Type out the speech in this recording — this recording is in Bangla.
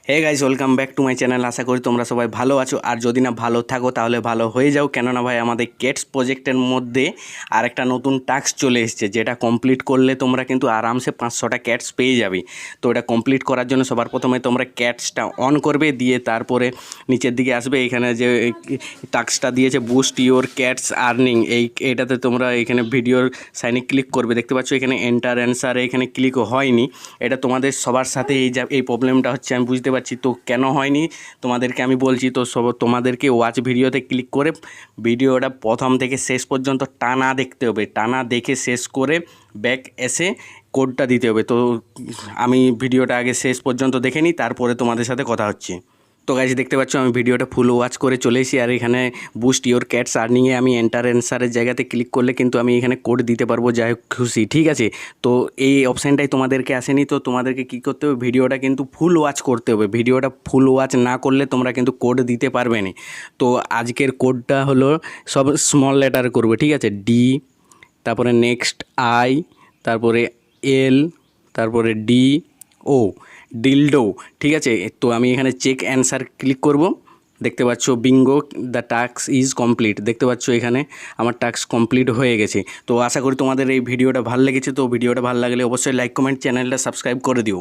Hey guys, welcome back to my channel. আশা করি তোমরা সবাই ভালো আছো, আর যদি না ভালো থাকো তাহলে ভালো হয়ে যাও। কেননা ভাই আমাদের কেটস প্রজেক্টের মধ্যে আর একটা নতুন টাস্ক চলে এসেছে, যেটা কমপ্লিট করলে তোমরা কিন্তু আরামসে 500টা ক্যাটস পেয়ে যাবে। তো এটা কমপ্লিট করার জন্য সবার প্রথমে তোমরা ক্যাটসটা অন করবে, দিয়ে তারপরে নিচের দিকে আসবে। এখানে যে টাস্কটা দিয়েছে বুস্ট ইওর ক্যাটস আর্নিং, এইটাতে তোমরা এখানে ভিডিওর সাইনে ক্লিক করবে। দেখতে পাচ্ছ এখানে এন্টার অ্যান্সারে এখানে ক্লিক হয়নি। এটা তোমাদের সবার সাথে এই প্রবলেমটা হচ্ছে, আমি বুঝতে পারছি। তো কেন হয়নি তোমাদেরকে আমি বলছি। তো তোমাদেরকে ওয়াচ ভিডিওতে ক্লিক করে ভিডিওটা প্রথম থেকে শেষ পর্যন্ত টানা দেখতে হবে। টানা দেখে শেষ করে ব্যাক এসে কোডটা দিতে হবে। তো আমি ভিডিওটা আগে শেষ পর্যন্ত দেখে নিই, তারপরে তোমাদের সাথে কথা হচ্ছে। তো গাইজ দেখতে পাচ্ছ আমি ভিডিওটা ফুল ওয়াচ করে চলে এসেছি, আর এখানে বুস্ট ইওর ক্যাটস আর্নিংয়ে আমি এন্টার অ্যান্সারের জায়গাতে ক্লিক করলে কিন্তু আমি এখানে কোড দিতে পারবো, যাই হোক খুশি। ঠিক আছে, তো এই অপশানটাই তোমাদেরকে আসেনি। তো তোমাদেরকে কী করতে হবে, ভিডিওটা কিন্তু ফুল ওয়াচ করতে হবে। ভিডিওটা ফুল ওয়াচ না করলে তোমরা কিন্তু কোড দিতে পারবে না। তো আজকের কোডটা হলো সব স্মল লেটার করবে, ঠিক আছে। ডি, তারপরে নেক্সট আই, তারপরে এল, তারপরে ডি ও, ডিলডো। ঠিক আছে, তো আমি এখানে চেক অ্যান্সার ক্লিক করব। দেখতে পাচ্ছ Bingo, the task is complete. দেখতে পাচ্ছ এখানে আমার টাস্ক কমপ্লিট হয়ে গেছে। তো আশা করি তোমাদের এই ভিডিওটা ভালো লেগেছে। তো ভিডিওটা ভালো লাগলে অবশ্যই লাইক কমেন্ট চ্যানেলটা সাবস্ক্রাইব করে দিও।